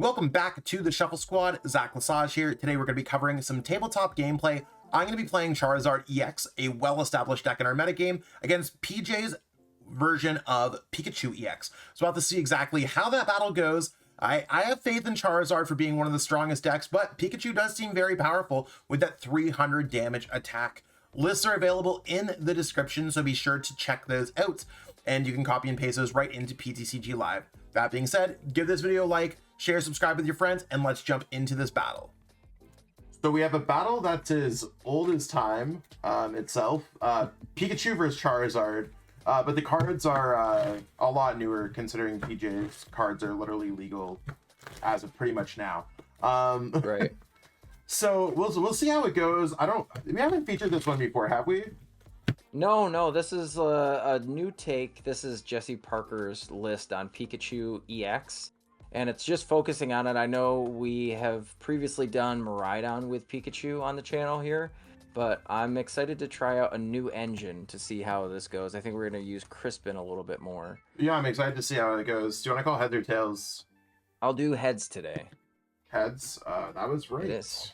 Welcome back to the Shuffle Squad. Zach Lesage here. Today we're going to be covering some tabletop gameplay. I'm going to be playing Charizard EX, a well-established deck in our metagame, against PJ's version of Pikachu EX. So we'll have to see exactly how that battle goes. I have faith in Charizard for being one of the strongest decks, but Pikachu does seem very powerful with that 300 damage attack. Lists are available in the description, so be sure to check those out, and you can copy and paste those right into PTCG Live. That being said, give this video a like, share, subscribe with your friends, and let's jump into this battle. So we have a battle that's as old as time itself. Pikachu versus Charizard, but the cards are a lot newer considering PJ's cards are literally legal as of pretty much now. Right. So we'll see how it goes. We haven't featured this one before, have we? No, this is a new take. This is Jesse Parker's list on Pikachu EX, and it's just focusing on it. I know we have previously done Miraidon with Pikachu on the channel here, but I'm excited to try out a new engine to see how this goes. I think we're going to use Crispin a little bit more. Yeah, I'm excited to see how it goes. Do you want to call heads or tails? I'll do heads today. Heads. That was right. It is.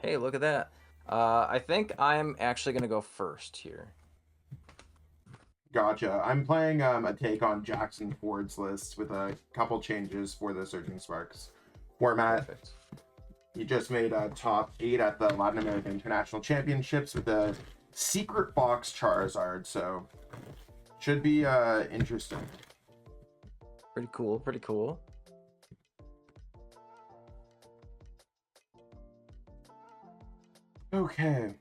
Hey, look at that. I think I'm actually going to go first here. Gotcha. I'm playing a take on Jackson Ford's list with a couple changes for the Surging Sparks format. Perfect. He just made a top 8 at the Latin American International Championships with a secret box Charizard, so should be interesting. Pretty cool, pretty cool. Okay.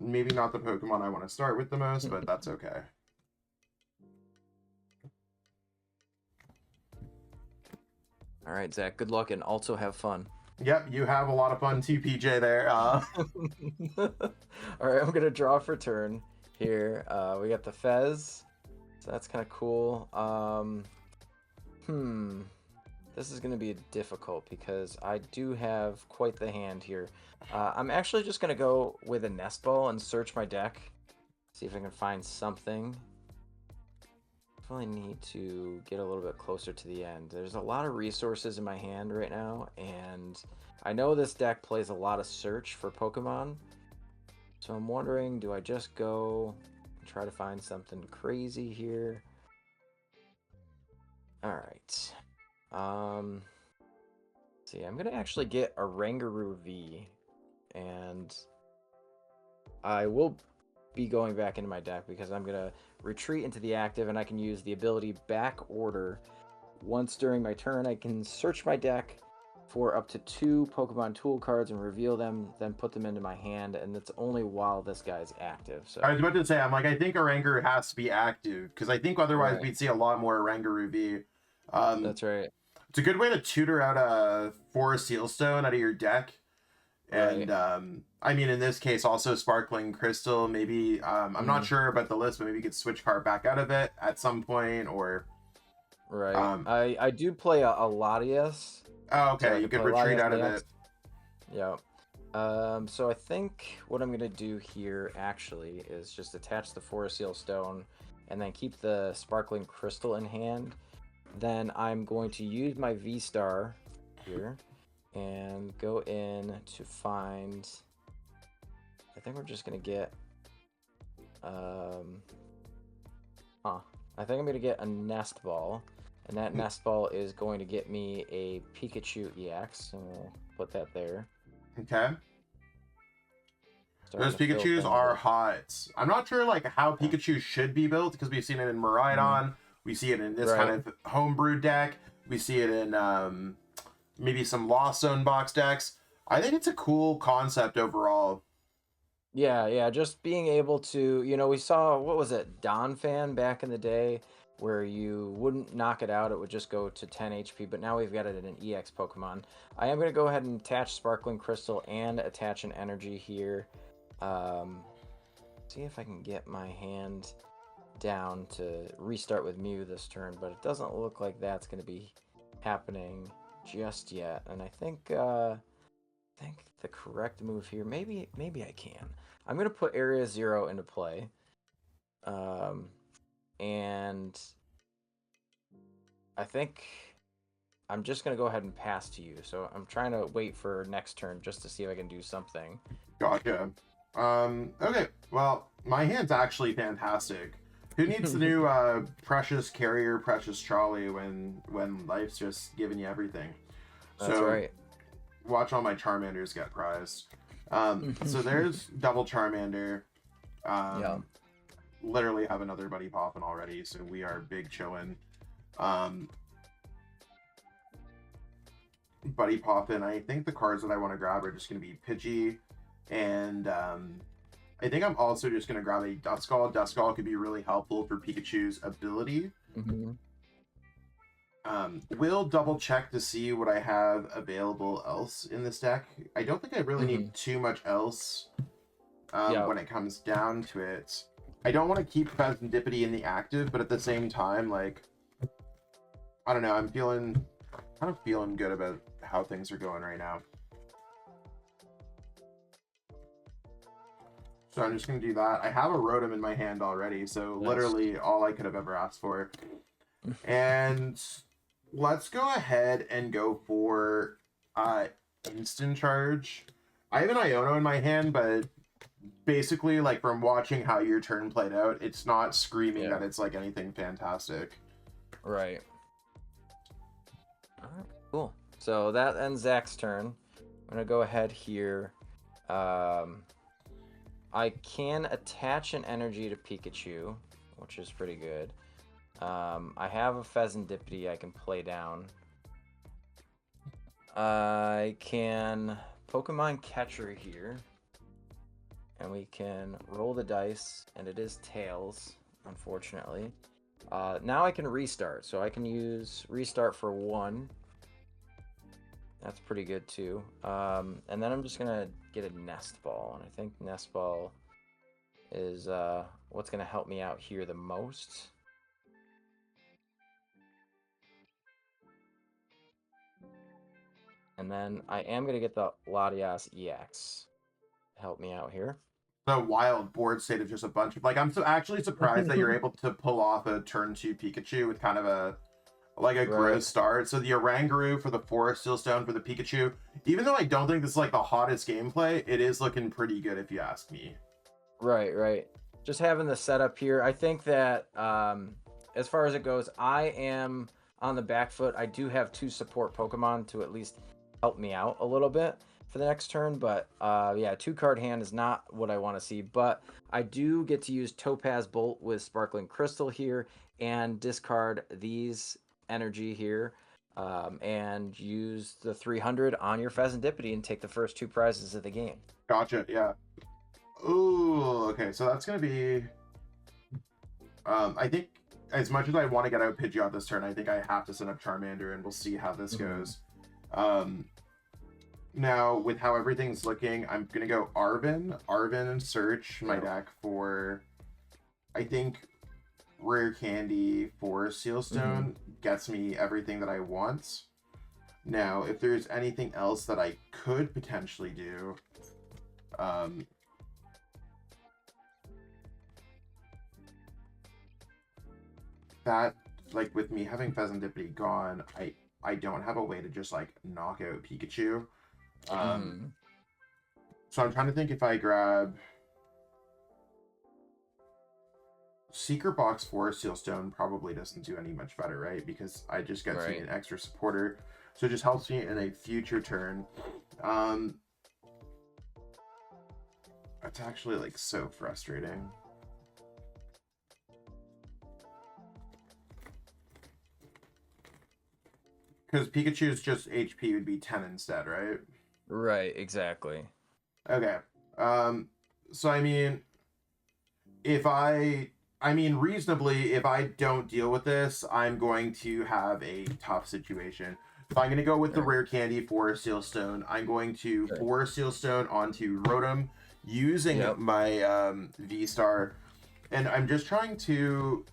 Maybe not the Pokemon I want to start with the most, but that's okay. All right, Zach, good luck and also have fun. Yep, you have a lot of fun too, PJ, there. All right, I'm going to draw for turn here. We got the Fez, so that's kind of cool. This is going to be difficult because I do have quite the hand here. I'm actually just going to go with a Nest Ball and search my deck, see if I can find something. Definitely need to get a little bit closer to the end. There's a lot of resources in my hand right now, and I know this deck plays a lot of search for Pokemon, so I'm wondering, do I just go and try to find something crazy here? Alright. See, I'm gonna actually get a Rangaroo V, and I will be going back into my deck because I'm gonna retreat into the active, and I can use the ability back order. Once during my turn, I can search my deck for up to 2 Pokemon tool cards and reveal them, then put them into my hand, and it's only while this guy's active. So I was about to say, I think a Rangaroo has to be active because I think otherwise we'd see a lot more Rangaroo V. That's right. It's a good way to tutor out a Forest Sealstone out of your deck. And, I mean, in this case, also Sparkling Crystal, maybe, I'm not sure about the list, but maybe you could switch card back out of it at some point, or... Right. I do play a Latias. Oh, okay, so you could retreat out of it. Yeah. So I think what I'm going to do here, actually, is just attach the Forest Sealstone, and then keep the Sparkling Crystal in hand. Then I'm going to use my V-Star here and go in to find, I think we're just going to get, I think I'm going to get a Nest Ball, and that Nest Ball is going to get me a Pikachu EX, and we'll put that there. Okay. Those Pikachus are hot. I'm not sure how Pikachu should be built because we've seen it in Miraidon. We see it in this kind of homebrew deck. We see it in maybe some Lost Zone box decks. I think it's a cool concept overall. Yeah, just being able to, we saw, what was it, Donphan back in the day, where you wouldn't knock it out, it would just go to 10 HP, but now we've got it in an EX Pokemon. I am going to go ahead and attach Sparkling Crystal and attach an energy here. See if I can get my hand down to restart with Mew this turn, but it doesn't look like that's going to be happening just yet. And I think the correct move here, maybe I can. I'm going to put Area 0 into play. and I think I'm just going to go ahead and pass to you. So I'm trying to wait for next turn just to see if I can do something. Gotcha. Okay, well, my hand's actually fantastic. Who needs the new Precious Carrier, Precious Trolley when life's just giving you everything? That's right. Watch all my Charmanders get prized. So there's double Charmander. Yeah. Literally have another buddy popping already, so we are big chillin'. Buddy popping. I think the cards that I want to grab are just going to be Pidgey, and I think I'm also just going to grab a Duskull. Duskull could be really helpful for Pikachu's ability. We'll double check to see what I have available else in this deck. I don't think I really need too much else when it comes down to it. I don't want to keep Fezandipiti in the active, but at the same time, like, I don't know, I'm kind of feeling good about how things are going right now. So I'm just going to do that. I have a Rotom in my hand already, so literally all I could have ever asked for. And let's go ahead and go for Instant Charge. I have an Iono in my hand, but basically, like, from watching how your turn played out, it's not screaming that it's like anything fantastic. Right. All right, cool. So that ends Zach's turn. I'm gonna go ahead here. I can attach an energy to Pikachu, which is pretty good. I have a Fezandipiti I can play down. I can Pokemon Catcher here. And we can roll the dice, and it is tails, unfortunately. Now I can restart, so I can use restart for 1. That's pretty good too. And then I'm just gonna get a Nest Ball, and I think Nest Ball is what's gonna help me out here the most. And then I am gonna get the Latias EX to help me out here. The wild board state of just a bunch of, like, I'm actually surprised that you're able to pull off a turn 2 Pikachu with kind of a gross start. So the Oranguru for the Forest Seal Stone for the Pikachu, even though I don't think this is like the hottest gameplay, it is looking pretty good if you ask me. Right. Just having the setup here, I think that as far as it goes, I am on the back foot. I do have 2 support Pokemon to at least help me out a little bit for the next turn, but yeah, 2-card hand is not what I want to see, but I do get to use Topaz Bolt with Sparkling Crystal here and discard these energy here and use the 300 on your Fezandipiti and take the first 2 prizes of the game. Gotcha, yeah. Ooh, okay, so that's going to be... I think as much as I want to get out Pidgeot this turn, I think I have to send up Charmander, and we'll see how this goes. Now, with how everything's looking, I'm going to go Arven and search my deck for, I think, Rare Candy for Sealstone gets me everything that I want. Now, if there's anything else that I could potentially do, that, like, with me having Fezandipiti gone, I don't have a way to just, like, knock out Pikachu. So I'm trying to think if I grab Secret Box Forest Sealstone probably doesn't do any much better, right? Because I just get an extra supporter, so it just helps me in a future turn. It's actually, like, so frustrating. Because Pikachu's just HP would be 10 instead, right? Right, exactly. Okay. So I mean, reasonably, if I don't deal with this, I'm going to have a tough situation. If I'm going to go with the Rare Candy for Sealstone, I'm going to Forest Sealstone onto Rotom using my V-Star, and I'm just trying to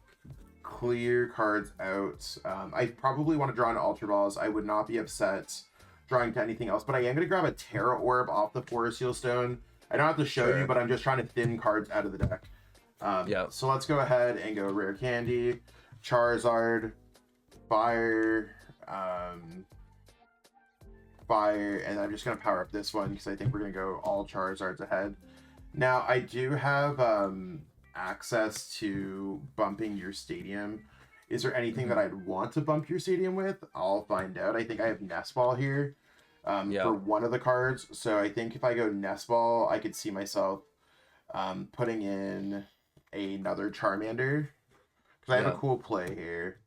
clear cards out. I probably want to draw an Ultra Balls. I would not be upset drawing to anything else, but I am going to grab a Terra Orb off the Forest Sealstone. I don't have to show you, but I'm just trying to thin cards out of the deck. Yep. So let's go ahead and go Rare Candy, Charizard, Fire, Fire, and I'm just going to power up this one because I think we're going to go all Charizards ahead. Now, I do have access to bumping your stadium. Is there anything that I'd want to bump your stadium with? I'll find out. I think I have Nest Ball here for one of the cards. So I think if I go Nest Ball, I could see myself putting in another Charmander. Because I have a cool play here.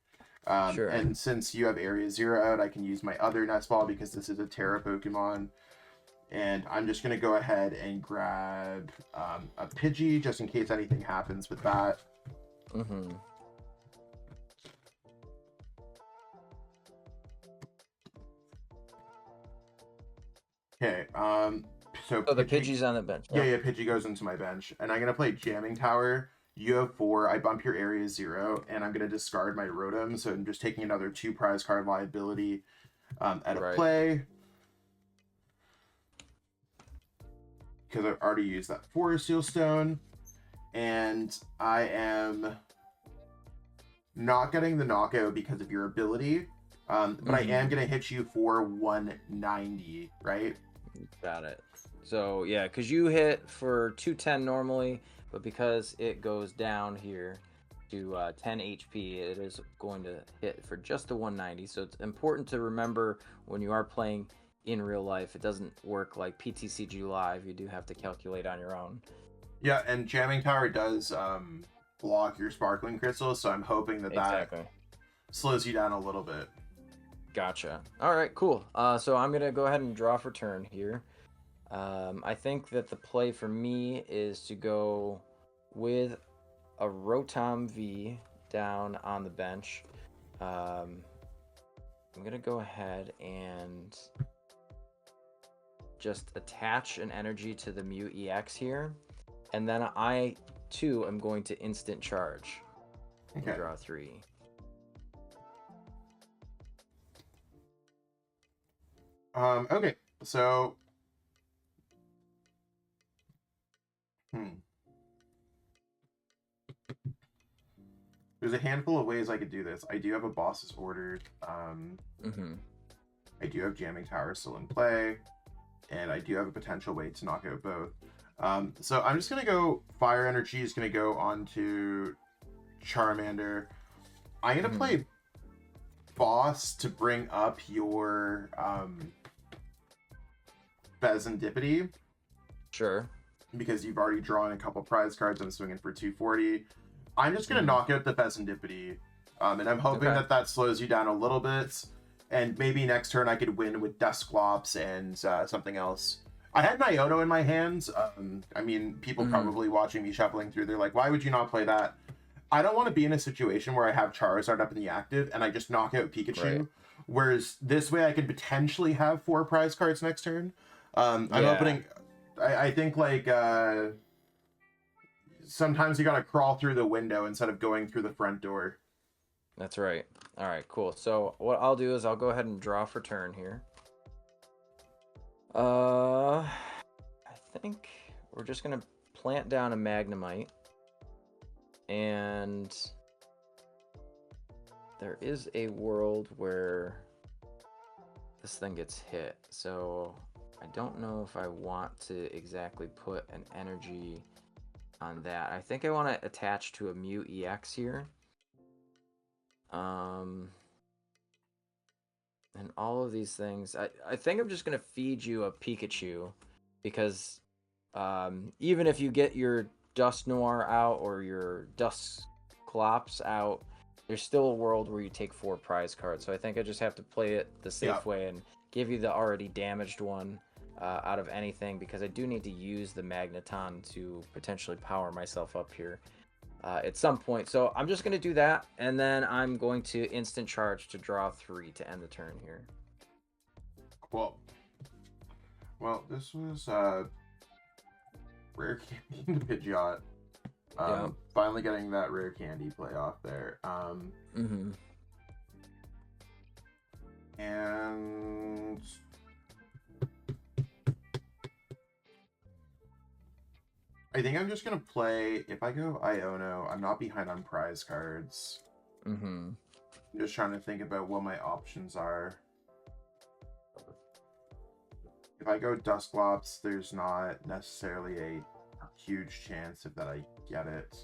Sure. And since you have Area 0 out, I can use my other Nest Ball because this is a Terra Pokemon. And I'm just going to go ahead and grab a Pidgey just in case anything happens with that. Okay, so the Pidgey's on the bench. Yeah, Pidgey goes into my bench. And I'm going to play Jamming Tower. You have 4, I bump your Area 0, and I'm going to discard my Rotom, so I'm just taking another 2 prize card liability out of play. Because I've already used that Forest Seal Stone, and I am not getting the knockout because of your ability, but I am going to hit you for 190, right? Got it. So, yeah, because you hit for 210 normally, but because it goes down here to 10 HP, it is going to hit for just the 190. So it's important to remember when you are playing in real life, it doesn't work like PTCG Live. You do have to calculate on your own. Yeah, and Jamming Tower does block your Sparkling Crystals, so I'm hoping that that slows you down a little bit. Gotcha. All right, cool. So I'm going to go ahead and draw for turn here. I think that the play for me is to go with a Rotom V down on the bench. I'm going to go ahead and just attach an energy to the Mew EX here. And then I, too, am going to instant charge. Okay. Draw 3. Okay, so... There's a handful of ways I could do this. I do have a boss's order. I do have Jamming Tower still in play. And I do have a potential way to knock out both. So I'm just going to go... Fire Energy is going to go onto Charmander. I'm going to play Boss to bring up your Fezandipiti. Sure. Because you've already drawn a couple prize cards. I'm swinging for 240. I'm just going to knock out the Fezandipiti. And I'm hoping that that slows you down a little bit. And maybe next turn I could win with Dusclops and something else. I had Nyoto in my hands. I mean, people probably watching me shuffling through, they're like, why would you not play that? I don't want to be in a situation where I have Charizard up in the active and I just knock out Pikachu. Right. Whereas this way I could potentially have 4 prize cards next turn. I'm opening... I think, like, sometimes you gotta crawl through the window instead of going through the front door. That's right. All right, cool. So what I'll do is I'll go ahead and draw for turn here. I think we're just gonna plant down a Magnemite, and there is a world where this thing gets hit. So I don't know if I want to exactly put an energy on that. I think I want to attach to a Mew EX here. And all of these things, I think I'm just going to feed you a Pikachu, because even if you get your Dusknoir out or your Dusclops out, there's still a world where you take 4 prize cards. So I think I just have to play it the safe way and give you the already damaged one out of anything, because I do need to use the Magneton to potentially power myself up here at some point. So I'm just going to do that, and then I'm going to instant charge to draw 3 to end the turn here. Cool. Well, this was Rare Candy into Pidgeot. Finally getting that Rare Candy play off there. And... I think I'm just gonna play. If I go Iono, I'm not behind on prize cards. Mm-hmm. I'm just trying to think about what my options are. If I go Dusclops, there's not necessarily a huge chance that I get it.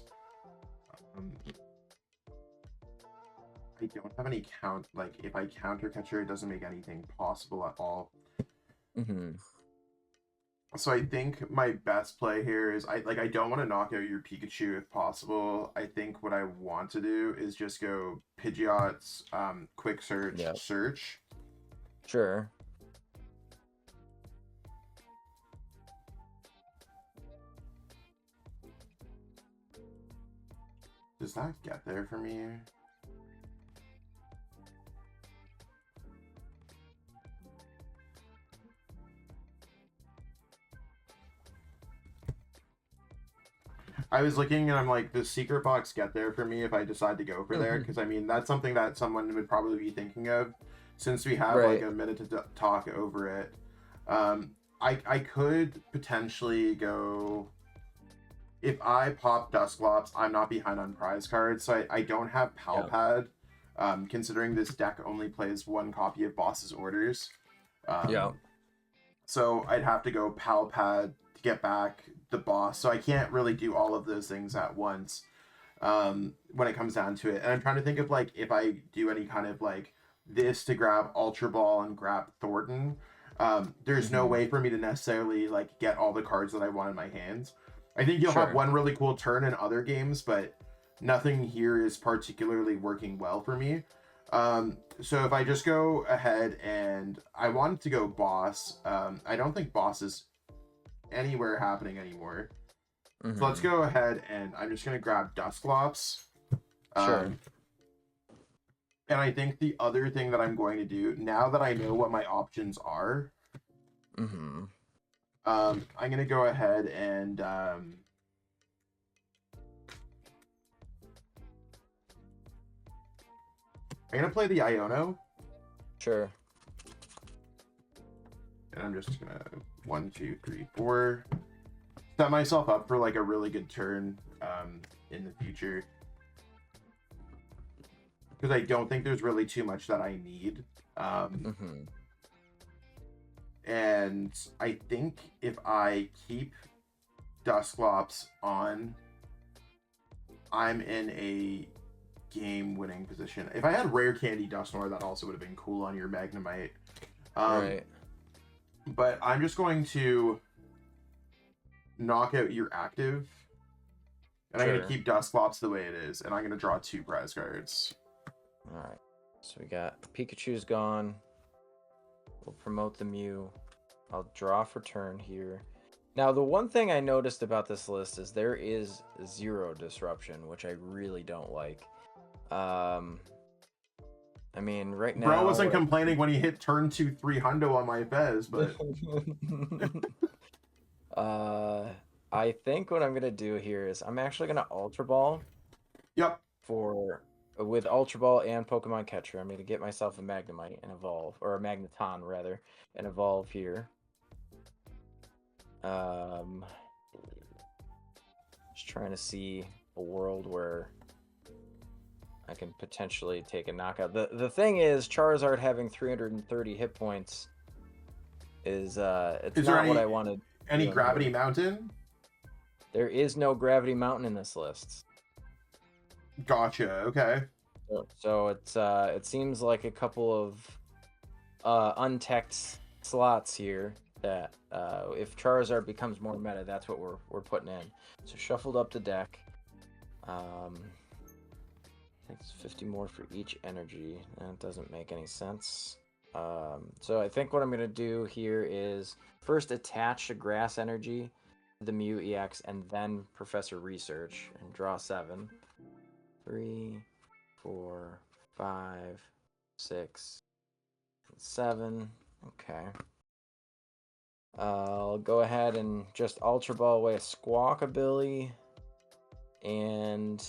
I don't have any like if I counter catcher, it doesn't make anything possible at all. Mm-hmm. So I think my best play here is I don't want to knock out your Pikachu if possible. I think what I want to do is just go Pidgeot's quick search search. Sure. Does that get there for me? I was looking and I'm like, does secret box get there for me if I decide to go for there? Because I mean, that's something that someone would probably be thinking of since we have like a minute to talk over it. I could potentially go, if I pop Dusclops, I'm not behind on prize cards, so I don't have Palpad, considering this deck only plays one copy of Boss's Orders. So I'd have to go Palpad to get back the boss, so I can't really do all of those things at once when it comes down to it. And I'm trying to think of like if I do any kind of like this to grab Ultra Ball and grab Thornton, there's no way for me to necessarily like get all the cards that I want in my hands. I think you'll have one really cool turn in other games, but nothing here is particularly working well for me. So if I just go ahead and I wanted to go boss, I don't think boss is anywhere happening anymore. So let's go ahead and I'm just going to grab Dusclops. And I think the other thing that I'm going to do, now that I know what my options are, I'm going to go ahead and I'm going to play the Iono. Sure. And I'm just going to 1, 2, 3, 4 set myself up for like a really good turn in the future. Because I don't think there's really too much that I need. And I think if I keep Dusclops on, I'm in a game-winning position. If I had Rare Candy Dusknoir, that also would have been cool on your Magnemite. Right. But I'm just going to knock out your active. And I'm going to keep Dusclops the way it is. And I'm going to draw 2 prize cards. Alright. So we got Pikachu's gone. We'll promote the Mew. I'll draw for turn here. Now, the one thing I noticed about this list is there is 0 disruption, which I really don't like. I mean, right now... Bro wasn't complaining when he hit turn 2 300 on my Fez, but... I think what I'm going to do here is I'm actually going to Ultra Ball. Yep. With Ultra Ball and Pokemon Catcher, I'm going to get myself a Magnemite and evolve, or a Magneton rather, and evolve here. Just trying to see a world where I can potentially take a knockout. The thing is, Charizard having 330 hit points is not what I wanted. Any Gravity Mountain? There is no Gravity Mountain in this list. Gotcha. Okay. So it seems like a couple of untacked slots here that if Charizard becomes more meta, that's what we're putting in. So shuffled up the deck. Takes 50 more for each energy. That doesn't make any sense. So I think what I'm gonna do here is first attach a Grass Energy to the Mew EX and then Professor Research and draw 7. 3, 4, 5, 6, 7. Okay. I'll go ahead and just Ultra Ball away a Squawkabilly and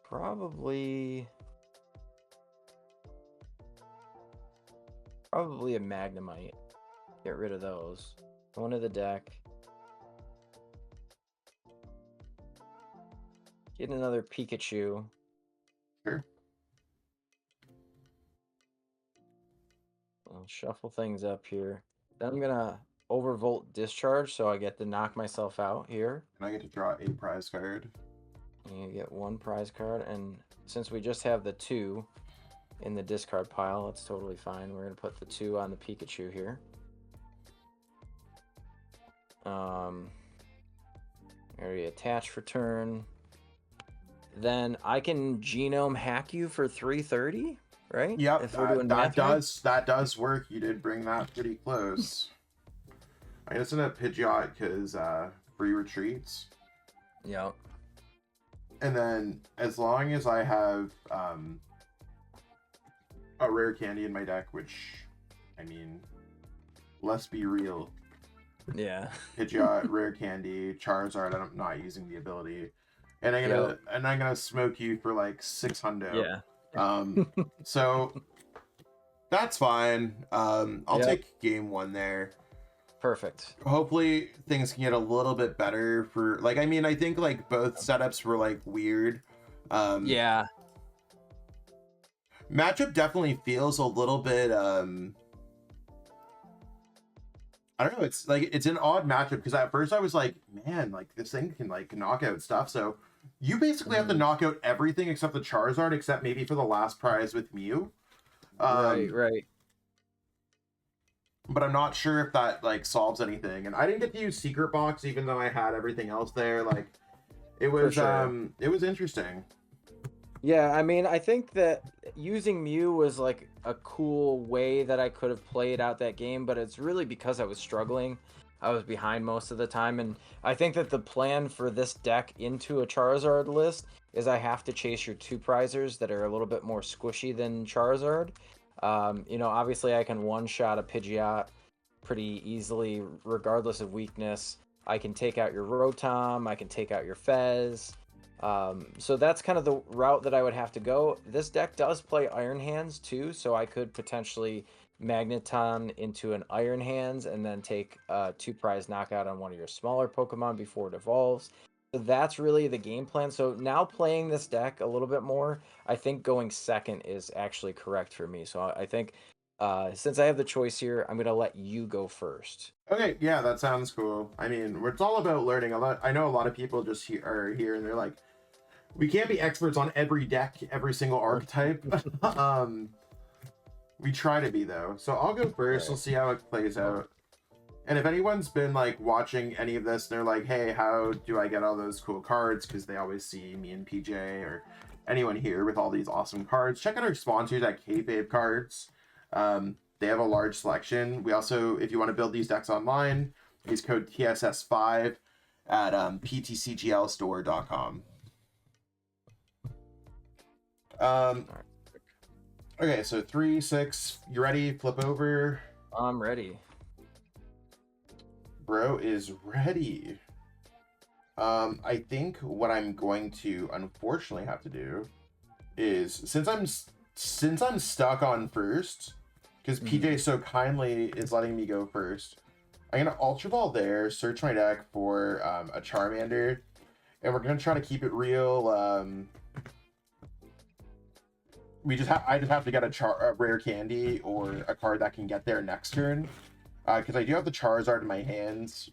probably a Magnemite. Get rid of those. Go into the deck. Get another Pikachu. Sure. I'll shuffle things up here. Then I'm gonna overvolt discharge, so I get to knock myself out here. And I get to draw a prize card. And you get one prize card, and since we just have the 2 in the discard pile, that's totally fine. We're gonna put the 2 on the Pikachu here. Already attach for turn. Then I can genome hack you for 330, right? Yep, If we're doing math that does work. You did bring that pretty close. I'm just gonna Pidgeot because free retreats. Yep. And then as long as I have a rare candy in my deck, which I mean, let's be real. Yeah. Pidgeot, rare candy, Charizard. I'm not using the ability, and I'm gonna smoke you for like 600. Yeah. So that's fine. I'll take game 1 there. Perfect. Hopefully things can get a little bit better for like, I mean, I think like both setups were like weird. Yeah. Matchup definitely feels a little bit I don't know, it's like it's an odd matchup because at first I was like, man, like this thing can like knock out stuff. So you basically have to knock out everything except the Charizard, except maybe for the last prize with Mew. Right. But I'm not sure if that like solves anything. And I didn't get to use Secret Box even though I had everything else there. Like it was it was interesting. Yeah, I mean, I think that using Mew was like a cool way that I could have played out that game, but it's really because I was struggling. I was behind most of the time, and I think that the plan for this deck into a Charizard list is I have to chase your 2 prizers that are a little bit more squishy than Charizard. You know, obviously I can one-shot a Pidgeot pretty easily, regardless of weakness. I can take out your Rotom, I can take out your Fez. So that's kind of the route that I would have to go. This deck does play Iron Hands too, so I could potentially Magneton into an Iron Hands and then take a 2 prize knockout on one of your smaller Pokemon before it evolves. So that's really the game plan. So now playing this deck a little bit more, I think going second is actually correct for me. So I think since I have the choice here, I'm going to let you go first. Okay, yeah, that sounds cool. I mean, it's all about learning. I know a lot of people just are here and they're like, we can't be experts on every deck, every single archetype. We try to be though. So I'll go first. Right. We'll see how it plays out. And if anyone's been like watching any of this, they're like, hey, how do I get all those cool cards? Because they always see me and PJ or anyone here with all these awesome cards. Check out our sponsors at Kayfabe Cards. They have a large selection. We also, if you want to build these decks online, use code TSS5 at ptcglstore.com. Okay, so 3, 6. You ready? Flip over. I'm ready. Bro is ready. I think what I'm going to unfortunately have to do is since I'm stuck on first, because PJ so kindly is letting me go first, I'm gonna Ultra Ball there, search my deck for a Charmander, and we're gonna try to keep it real. I just have to get a rare candy or a card that can get there next turn. Because I do have the Charizard in my hands.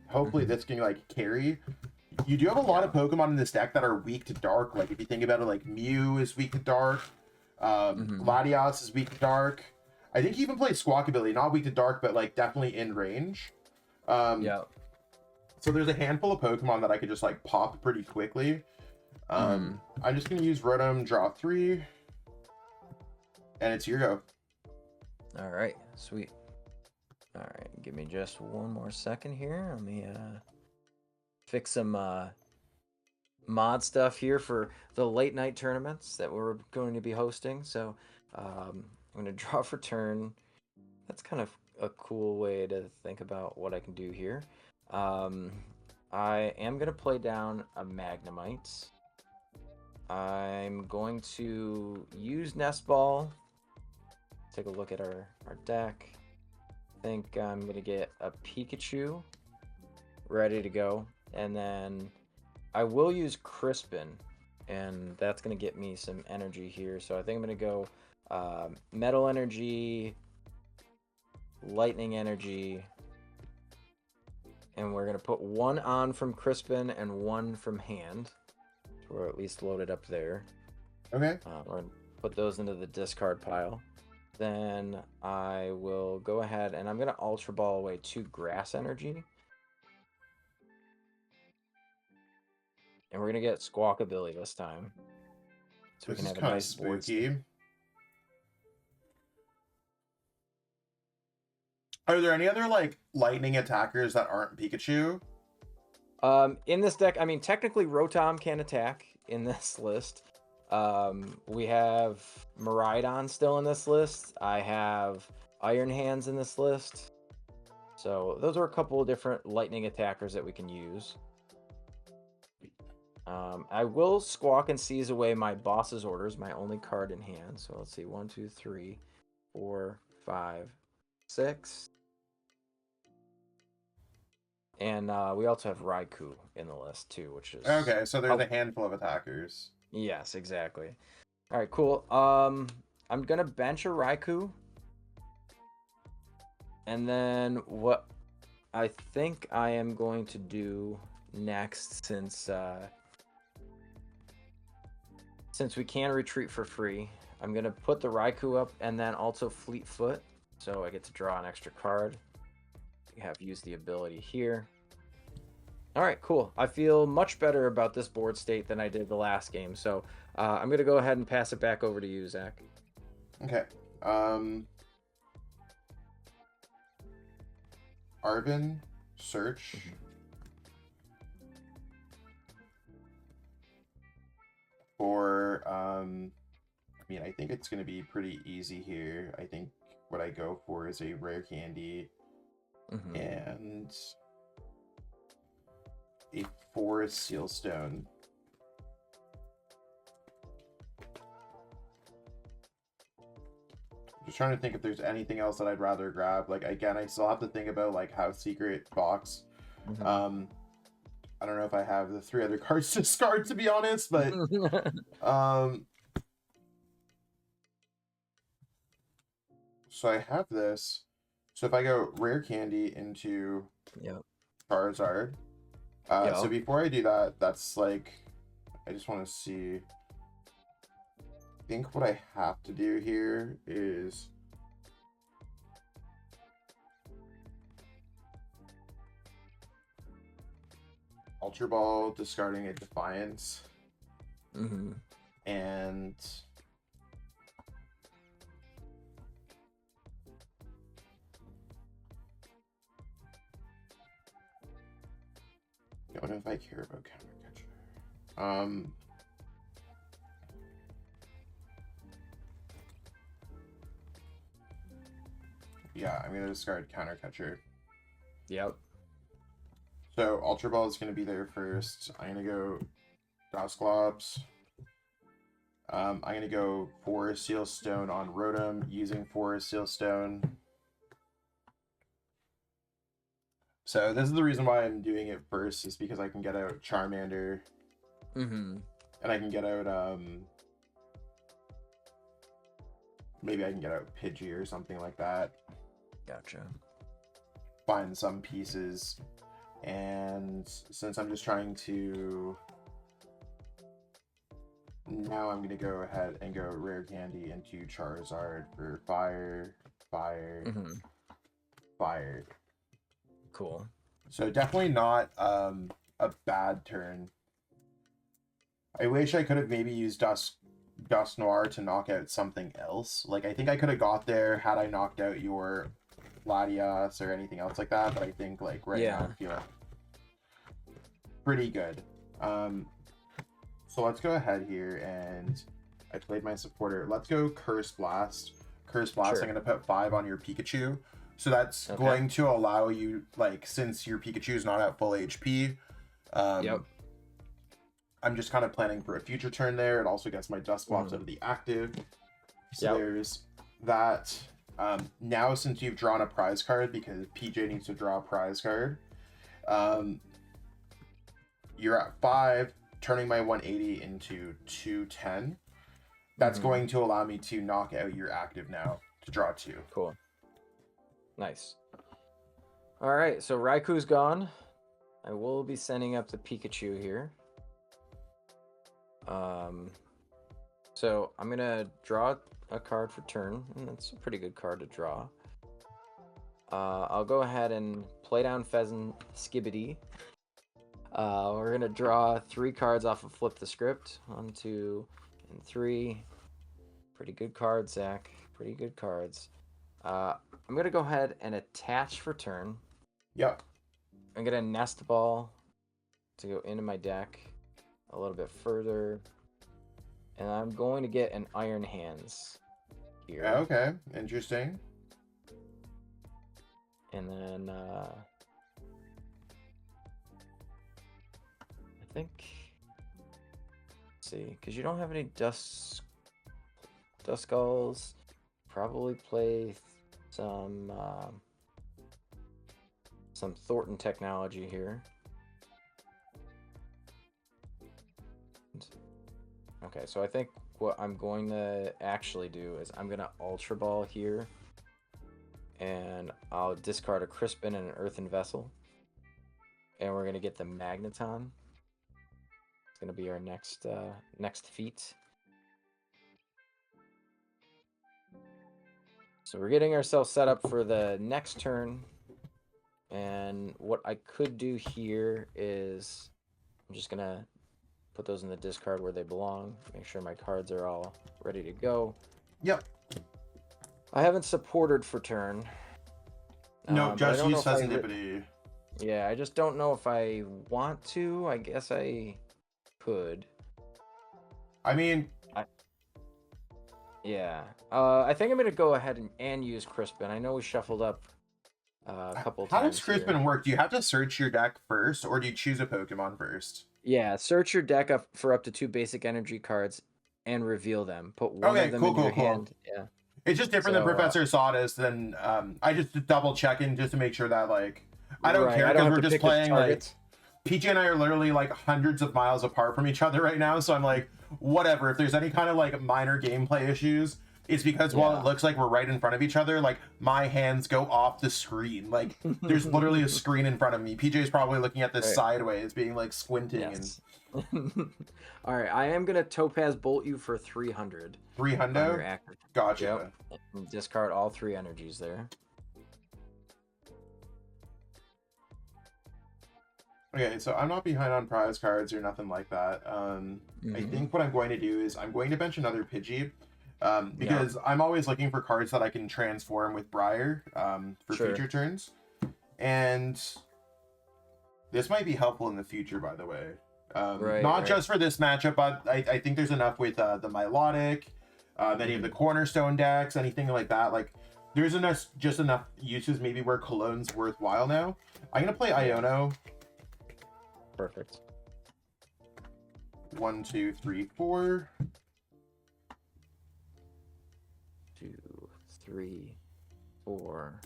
Hopefully this can like carry. You do have a lot of Pokemon in this deck that are weak to dark. Like if you think about it, like Mew is weak to dark. Latias is weak to dark. I think he even plays Squawkabilly, not weak to dark, but like definitely in range. Yeah. So there's a handful of Pokemon that I could just like pop pretty quickly. I'm just gonna use Rotom, draw 3. And it's your go. All right, sweet. All right, give me just one more second here. Let me fix some mod stuff here for the late night tournaments that we're going to be hosting. So I'm going to draw for turn. That's kind of a cool way to think about what I can do here. I am going to play down a Magnemite. I'm going to use Nest Ball. Take a look at our deck. I think I'm going to get a Pikachu ready to go. And then I will use Crispin, and that's going to get me some energy here. So I think I'm going to go Metal Energy, Lightning Energy, and we're going to put one on from Crispin and one from hand. So we're at least loaded up there. Okay. We're going to put those into the discard pile. Then I will go ahead and I'm going to Ultra Ball away 2 Grass Energy. And we're going to get Squawkabilly this time. So we can have a nice board state. Are there any other like lightning attackers that aren't Pikachu? In this deck, I mean, technically Rotom can attack in this list. We have Miraidon still in this list. I have Iron Hands in this list. So those are a couple of different lightning attackers that we can use. I will Squawk and Seize away my boss's orders, my only card in hand. So let's see, 1, 2, 3, 4, 5, 6. And we also have Raikou in the list too, which is okay. So there's a handful of attackers. Yes, exactly. All right, cool. I'm gonna bench a Raikou, and then what I think I am going to do next, since we can retreat for free, I'm gonna put the Raikou up and then also Fleet Foot, so I get to draw an extra card. We have used the ability here. All right, cool. I feel much better about this board state than I did the last game, so I'm gonna go ahead and pass it back over to you, Zach. Okay. Arvin, search. For I mean, I think it's gonna be pretty easy here. I think what I go for is a rare candy and a forest sealstone. Just trying to think if there's anything else that I'd rather grab. Like, again, I still have to think about like how secret box. I don't know if I have the 3 other cards to discard, to be honest, but so I have this. So if I go rare candy into Charizard, so before I do that, that's like, I just want to see. I think what I have to do here is Ultra Ball, discarding a Defiance, and I don't know if I care about Counter Catcher. Yeah, I'm gonna discard Counter Catcher. Yep. So Ultra Ball is gonna be there first. I'm gonna go Dusclops. I'm gonna go Forest Sealstone on Rotom, using Forest Sealstone. So this is the reason why I'm doing it first, is because I can get out Charmander. And I can get out maybe I can get out Pidgey or something like that. Gotcha. Find some pieces. And since I'm just trying to, now I'm going to go ahead and go rare candy into Charizard for fire, fire, fire. Cool. So definitely not a bad turn. I wish I could have maybe used Dusknoir to knock out something else. Like, I think I could have got there had I knocked out your Latias or anything else like that, but I think like right now I'm feeling pretty good. So let's go ahead here, and I played my supporter. Let's go Curse Blast. Curse Blast, Sure. I'm going to put 5 on your Pikachu. So that's going to allow you, like, since your Pikachu is not at full HP, I'm just kind of planning for a future turn there. It also gets my Dusclops out of the active. So there's that. Now, since you've drawn a prize card, because PJ needs to draw a prize card, you're at 5, turning my 180 into 210. That's going to allow me to knock out your active now to draw 2. Cool. Nice. All right, so Raiku's gone. I will be sending up the Pikachu here. So I'm gonna draw a card for turn, and that's a pretty good card to draw. I'll go ahead and play down Fezandipiti. We're gonna draw 3 cards off of Flip the Script. 1, 2, and 3. Pretty good cards, Zach. Pretty good cards. I'm gonna go ahead and attach for turn. Yep. I'm gonna nest ball to go into my deck a little bit further, and I'm going to get an Iron Hands here. Okay, interesting. And then I think, let's see, because you don't have any Duskulls. Probably play some Thornton technology here. Okay, so I think what I'm going to actually do is I'm going to Ultra Ball here, and I'll discard a Crispin and an Earthen Vessel, and we're going to get the Magneton. It's going to be our next feat. So we're getting ourselves set up for the next turn, and what I could do here is I'm just going to put those in the discard where they belong, make sure my cards are all ready to go. Yep. I haven't supported for turn. No, just use Fezandipiti. Yeah, I just don't know if I want to. I guess I could. I mean... Yeah. I think I'm going to go ahead and use Crispin. I know we shuffled up a couple times. How does Crispin work? Do you have to search your deck first, or do you choose a Pokemon first? Yeah, search your deck up for up to 2 basic energy cards and reveal them. Put one of them in your hand. Yeah. It's just different than Professor Sawdust. Then I just double checking just to make sure that like I don't care because we're just playing like PJ and I are literally like hundreds of miles apart from each other right now. So I'm like, whatever. If there's any kind of like minor gameplay issues, it's because while it looks like we're right in front of each other, like my hands go off the screen. Like there's literally a screen in front of me. PJ's probably looking at this sideways, being like squinting. Yes. And all right, I am gonna Topaz Bolt you for 300. 300. Gotcha. Yep. Discard all 3 energies there. Okay, so I'm not behind on prize cards or nothing like that. I think what I'm going to do is I'm going to bench another Pidgey. Because I'm always looking for cards that I can transform with Briar for future turns. And this might be helpful in the future, by the way. Not just for this matchup, but I think there's enough with the Milotic, any of the Cornerstone decks, anything like that. Like, there's just enough uses maybe where Cologne's worthwhile now. I'm going to play Iono. Perfect. 1, 2, 3, 4. 2, 3, 4,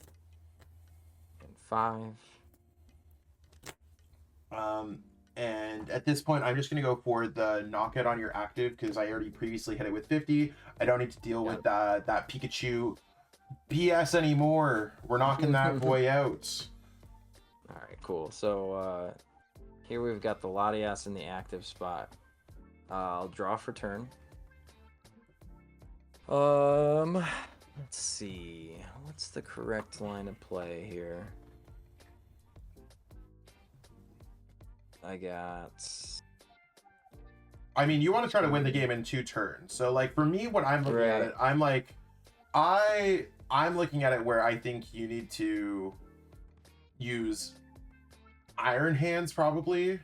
and 5. And at this point, I'm just going to go for the knockout on your active because I already previously hit it with 50. I don't need to deal with that Pikachu BS anymore. We're knocking that boy out. All right, cool. So here we've got the Latias in the active spot. I'll draw for turn. Let's see. What's the correct line of play here? I mean, you want to try to win the game in 2 turns. So, like, for me, when I'm looking at it, I'm like, I'm looking at it where I think you need to use Iron Hands, probably.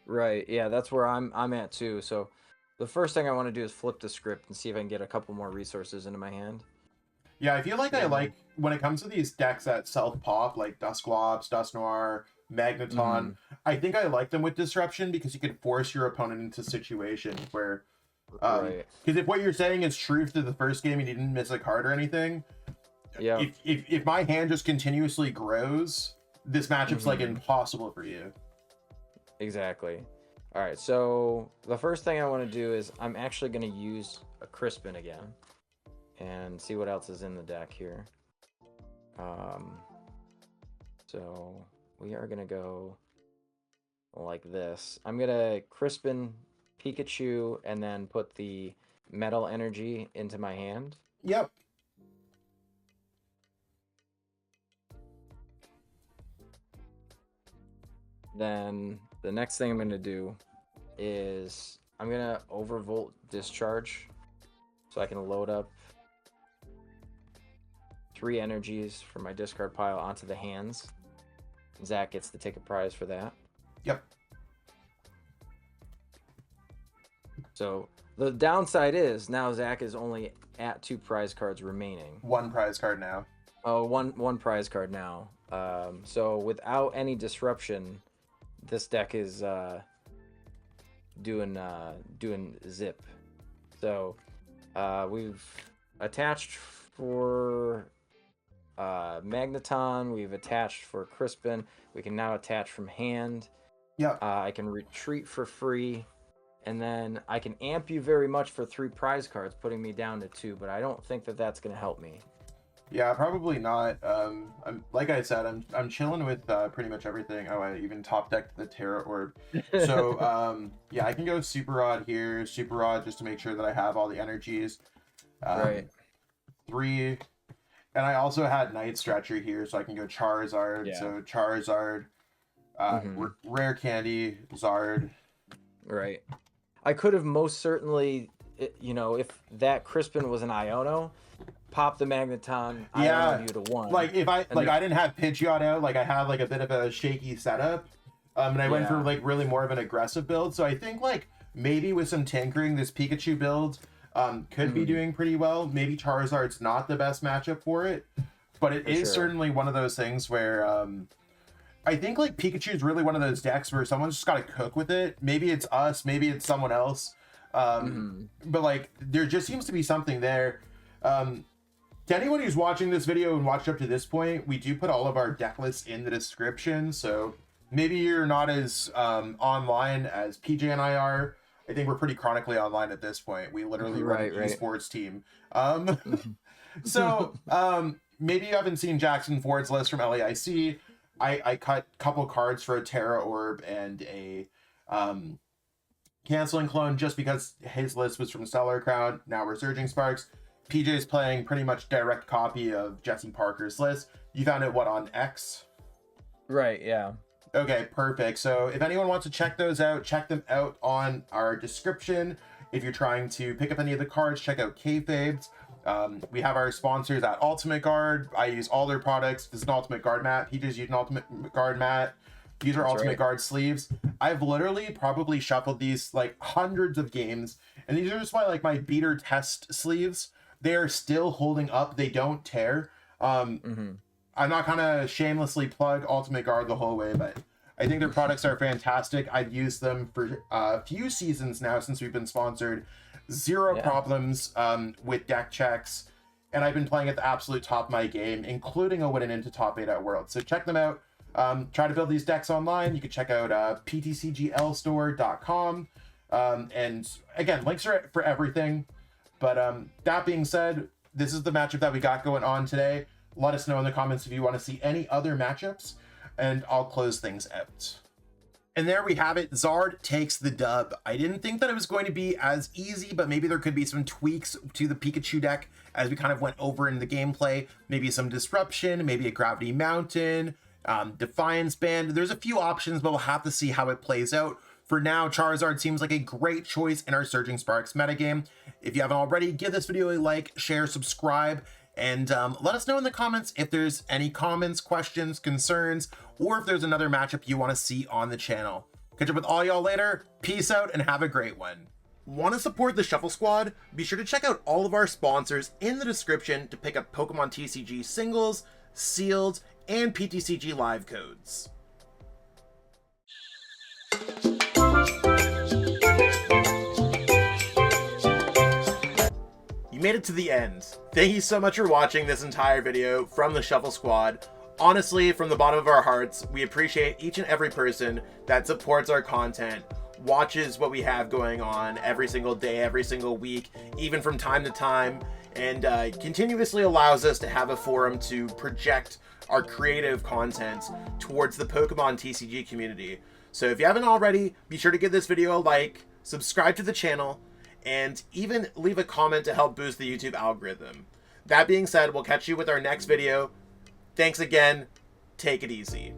Right, yeah, that's where I'm at, too. So, the first thing I want to do is flip the script and see if I can get a couple more resources into my hand. Yeah, I feel like I like, when it comes to these decks that self-pop, like Dusclops, Dusknoir, Magneton, I think I like them with Disruption because you can force your opponent into situations where... Because if what you're saying is true through the first game and you didn't miss a card or anything, if my hand just continuously grows, this matchup's like impossible for you. Exactly. All right, so the first thing I want to do is I'm actually going to use a Crispin again and see what else is in the deck here. So we are going to go like this. I'm going to Crispin Pikachu and then put the Metal Energy into my hand. Yep. Then the next thing I'm going to do is I'm going to Overvolt Discharge so I can load up 3 energies from my discard pile onto the hands. Zach gets to take a prize for that. Yep. So the downside is now Zach is only at 2 prize cards remaining. 1 prize card now. Oh, one prize card now. So without any disruption, this deck is doing zip. So we've attached for Magneton. We've attached for Crispin. We can now attach from hand. Yeah. I can retreat for free. And then I can amp you very much for 3 prize cards, putting me down to 2. But I don't think that that's going to help me. Yeah, probably not. I'm like I said, I'm chilling with pretty much everything. Oh, I even top decked the Terra Orb. So yeah, I can go Super Rod here, Super Rod just to make sure that I have all the energies. Right. 3, and I also had Night Stretcher here, so I can go Charizard. Yeah. So Charizard, Rare Candy, Zard. Right. I could have most certainly, you know, if that Crispin was an Iono, pop the Magneton, Iono you to 1. Like if I I didn't have Pidgeot out, like I had like a bit of a shaky setup, and I went for like really more of an aggressive build. So I think like maybe with some tinkering, this Pikachu build could be doing pretty well. Maybe Charizard's not the best matchup for it, but it is certainly one of those things where I think like Pikachu is really one of those decks where someone's just got to cook with it. Maybe it's us, maybe it's someone else, but like there just seems to be something there. To anyone who's watching this video and watched up to this point, we do put all of our deck lists in the description, so maybe you're not as online as PJ and I are. I think we're pretty chronically online at this point. We literally run an esports team. So maybe you haven't seen Jackson Ford's list from LAIC. I cut a couple cards for a Terra Orb and a Canceling Clone just because his list was from Stellar Crown. Now we're Surging Sparks. PJ's playing pretty much direct copy of Jesse Parker's list. You found it, what, on X? Right, yeah. Okay, perfect. So if anyone wants to check those out, check them out on our description. If you're trying to pick up any of the cards, check out Kayfabes. We have our sponsors at Ultimate Guard. I use all their products. This is an Ultimate Guard mat. PJ's using an Ultimate Guard mat. These are Ultimate Guard sleeves. I've literally probably shuffled these like hundreds of games, and these are just my beater test sleeves. They are still holding up. They don't tear. I'm not gonna shamelessly plug Ultimate Guard the whole way, but I think their products are fantastic. I've used them for a few seasons now since we've been sponsored. Zero problems with deck checks, and I've been playing at the absolute top of my game, including a winning into top 8 at Worlds. So check them out. Try to build these decks online. You can check out ptcglstore.com. And again, links are for everything. But that being said, this is the matchup that we got going on today. Let us know in the comments if you want to see any other matchups, and I'll close things out. And there we have it. Zard takes the dub. I didn't think that it was going to be as easy, but maybe there could be some tweaks to the Pikachu deck as we kind of went over in the gameplay. Maybe some disruption, maybe a Gravity Mountain, Defiance Band. There's a few options, but we'll have to see how it plays out. For now, Charizard seems like a great choice in our Surging Sparks metagame. If you haven't already, give this video a like, share, subscribe, and let us know in the comments if there's any comments, questions, concerns, or if there's another matchup you want to see on the channel. Catch up with all y'all later. Peace out and have a great one. Want to support the Shuffle Squad? Be sure to check out all of our sponsors in the description to pick up Pokemon TCG singles, sealed, and PTCG live codes. You made it to the end. Thank you so much for watching this entire video from the Shuffle Squad. Honestly, from the bottom of our hearts, we appreciate each and every person that supports our content, watches what we have going on every single day, every single week, even from time to time, and continuously allows us to have a forum to project our creative content towards the Pokemon TCG community. So if you haven't already, be sure to give this video a like, subscribe to the channel, and even leave a comment to help boost the YouTube algorithm. That being said, we'll catch you with our next video. Thanks again. Take it easy.